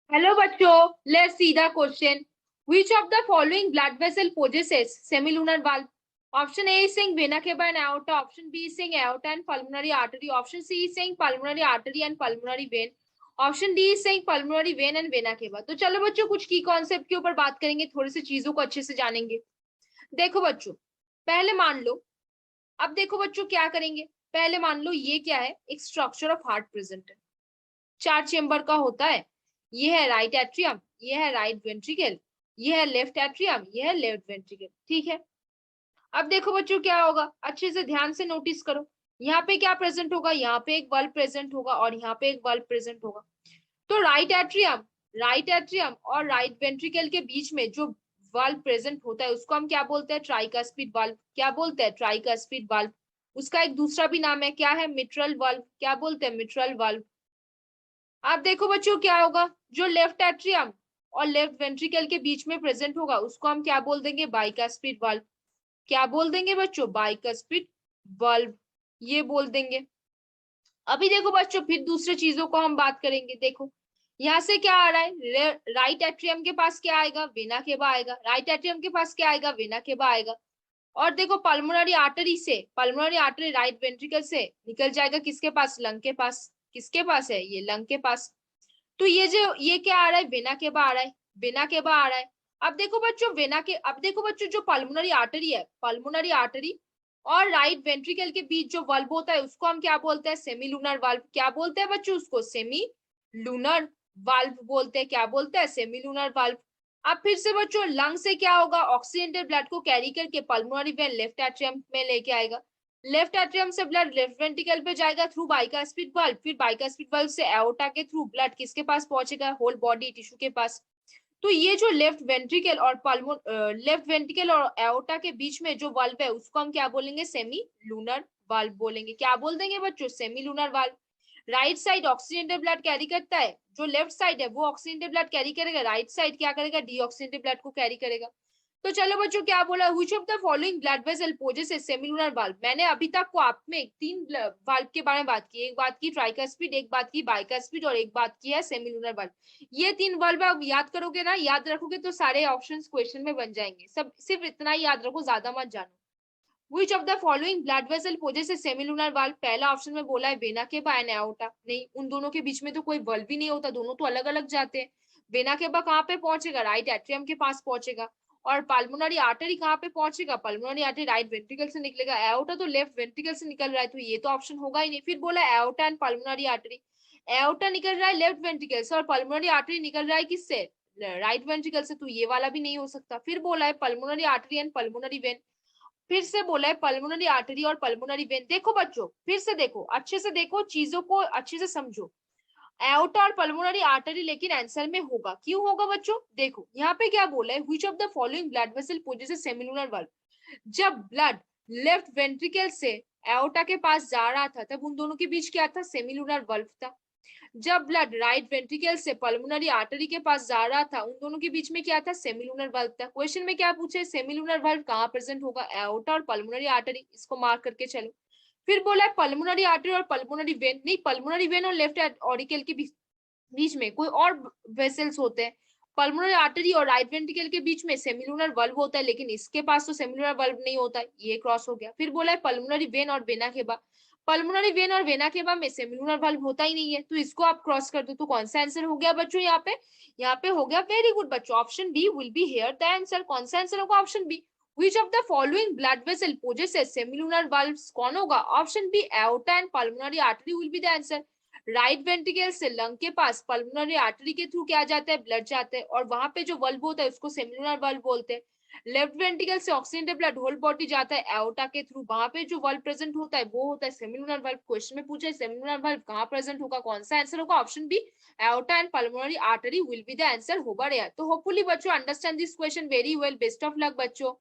Hello बच्चों, let's see the question. Which of the following blood vessel possesses semilunar valve? Option A is saying vena cava and aorta. Option B is saying aorta and pulmonary artery. Option C is saying pulmonary artery and pulmonary vein. Option D is saying pulmonary vein and vena cava. तो चलो बच्चों, कुछ की concept के ऊपर बात करेंगे, थोड़ी सी चीजों को अच्छे से जानेंगे. देखो बच्चों, पहले मान लो, अब देखो बच्चों क्या करेंगे. पहले मान लो ये क्या है, एक स्ट्रक्चर ऑफ हार्ट प्रेजेंट है, 4 चेंबर का होता है. ये है राइट एट्रियम, ये है राइट वेंट्रिकल, ये है लेफ्ट एट्रियम, ये है लेफ्ट वेंट्रिकल. ठीक है. अब देखो बच्चों क्या होगा, अच्छे से ध्यान से नोटिस करो. यहाँ पे क्या प्रेजेंट होगा, यहाँ पे एक बल्ब प्रेजेंट होगा और यहाँ पे एक बल्ब प्रेजेंट होगा. तो राइट एट्रियम और राइट वेंट्रिकल के बीच में जो वाल्व प्रेजेंट होता है उसको हम क्या बोलते हैं, ट्राइकास्पिड वाल्व. क्या बोलते हैं, ट्राइकास्पिड वाल्व. उसका एक दूसरा भी नाम है, क्या है, मिट्रल वाल्व. क्या बोलते हैं, मिट्रल वाल्व. आप देखो बच्चों क्या होगा, जो लेफ्ट एट्रियम और लेफ्ट वेंट्रिकल के बीच में प्रेजेंट होगा उसको हम क्या बोल देंगे, बाइकास्पिड वाल्व. क्या बोल देंगे बच्चों, बाइकास्पिड वाल्व, ये बोल देंगे. अभी देखो बच्चों, फिर दूसरे चीजों को हम बात करेंगे. देखो यहाँ से क्या आ रहा है, राइट एट्रियम के पास क्या आएगा, वेना केवा आएगा. राइट एट्रियम के पास क्या आएगा, वेना केवा आएगा. और देखो पल्मोनरी आर्टरी से, पल्मोनरी आर्टरी राइट वेंट्रिकल से निकल जाएगा किसके पास, लंग के पास. किसके पास है, ये लंग के पास. तो ये जो ये क्या आ रहा है, वेना केवा आ रहा है, वेना केवा आ रहा है. अब देखो बच्चों जो पल्मोनरी आर्टरी है, पल्मोनरी आर्टरी और राइट वेंट्रिकल के बीच जो वाल्व होता है उसको हम क्या बोलते हैं, सेमी लूनर वाल्व. क्या बोलते हैं बच्चों उसको, सेमी लूनर वाल्व बोलते हैं. क्या बोलते हैं, सेमी लूनर वाल्व. अब फिर से बच्चों लंग से क्या होगा, ऑक्सीजनेटेड ब्लड को कैरी करके पल्मोनरी वेन लेफ्ट एट्रियम में लेके आएगा. लेफ्ट एट्रियम से ब्लड लेफ्ट वेंट्रिकल पे जाएगा थ्रू बाइकास्पिड वाल्व. फिर बाइकास्पिड वाल्व से एओर्टा के थ्रू ब्लड किसके पास पहुंचेगा, होल बॉडी टिश्यू के पास. तो ये जो लेफ्ट वेंट्रिकल और एओर्टा के बीच में जो वाल्व है उसको हम क्या बोलेंगे, सेमी लूनर वाल्व बोलेंगे. क्या बोल देंगे बच्चों, semi lunar valve. Right side oxygenated blood carry करता है, जो लेफ्ट साइड है वो ऑक्सीजनेटेड ब्लड कैरी करेगा, राइट साइड क्या करेगा, डीऑक्सीजनेटेड ब्लड को कैरी करेगा. तो चलो बच्चों क्या बोला, which of the following blood vessel possesses semilunar valve. मैंने अभी तक को आप में 3 वाल्व के बारे में बात की. एक बात की ट्राइकास्पिड, एक बात की बाइकास्पिड और एक बात की है सेमिलुनर वाल्व. ये 3 वाल्व आप याद करोगे ना, याद रखोगे तो सारे ऑप्शंस क्वेश्चन में बन जाएंगे. सब सिर्फ इतना ही याद रखो, ज्यादा मत जानो. Which of the following blood vessel possesses semilunar valve. पहला ऑप्शन में बोला है वेना केवा एंड एओर्टा. नहीं, उन दोनों के बीच में तो कोई वाल्व ही नहीं होता, दोनों तो अलग अलग जाते हैं. वेना केवा कहाँ पे पहुंचेगा, राइट एट्रियम के पास पहुंचेगा. और पल्मोनरी आर्टरी कहाँ पे पहुंचेगा, पल्मोनरी आर्टरी राइट वेंट्रिकल से निकलेगा. एओर्टा तो लेफ्ट वेंट्रिकल से निकल रहा है, तो ये तो ऑप्शन होगा ही नहीं. फिर बोला aorta and pulmonary artery. Aorta निकल रहा है लेफ्ट वेंट्रिकल से और पल्मोनरी आर्टरी निकल रहा है किससे, राइट वेंट्रिकल से, तो ये वाला भी नहीं हो सकता. फिर बोला है pulmonary artery and pulmonary vein. फिर से बोला है पल्मोनरी आर्टरी और पल्मोनरी वेन. देखो बच्चों फिर से देखो, अच्छे से देखो, चीजों को अच्छे से समझो. एओर्टा और पल्मोनरी आर्टरी लेकिन आंसर में होगा, क्यों होगा बच्चों, देखो यहाँ पे क्या बोला है, which of the following blood vessel possesses semilunar valve. जब ब्लड लेफ्ट वेंट्रिकल से एओर्टा के पास जा रहा था तब उन दोनों के बीच क्या था, सेमिलुनर वाल्व था. जब ब्लड राइट वेंट्रिकल से पल्मोनरी आर्टरी के पास जा रहा था उन दोनों के बीच में क्या था, सेमिलुनर वाल्व था. क्वेश्चन में क्या पूछे, सेमिलुनर वाल्व कहाँ प्रेजेंट होगा, एओर्टा और पल्मोनरी आर्टरी. इसको मार्क करके चलो. फिर बोला है पल्मोनरी आर्टरी और पल्मोनरी वेन. नहीं, पल्मोनरी वेन और लेफ्ट ऑरिकल के बीच में कोई और वेसल्स होते हैं. पल्मोनरी आर्टरी और राइट वेंट्रिकल के बीच में सेमिलुनर वाल्व होता है, लेकिन इसके पास तो सेमिलुनर वाल्व नहीं होता है, ये क्रॉस हो गया. फिर बोला है पल्मोनरी वेन और वेना केवा. पल्मोनरी वेन और वेना केवा में सेमिलुनर वाल्व होता ही नहीं है, तो इसको आप क्रॉस कर दो. तो कौन सा आंसर हो गया बच्चों, यहाँ पे हो गया, वेरी गुड बच्चों, option B will be here the answer. कौन सा आंसर होगा, option B. Which of the following blood vessel possesses semilunar valves, कौन होगा, option B. aorta and pulmonary artery will be the answer. Right ventricle से lung के पास pulmonary artery के through क्या जाता है, ब्लड जाता है, और वहां पे जो वाल्व होता है उसको सेमिलुनर वाल्व बोलते हैं. लेफ्ट वेंट्रिकल से ऑक्सीजनेटेड ब्लड होल बॉडी जाता है एओर्टा के थ्रू, वहां पे जो वाल्व प्रेजेंट होता है वो होता है सेमिलुनर वाल्व. क्वेश्चन में पूछा है सेमिलुनर वाल्व कहाँ प्रेजेंट होगा, कौन सा आंसर होगा, option B. Aorta and pulmonary artery will be the answer होगा. तो होपफुली बच्चों understand this question very well. Best of luck बच्चों.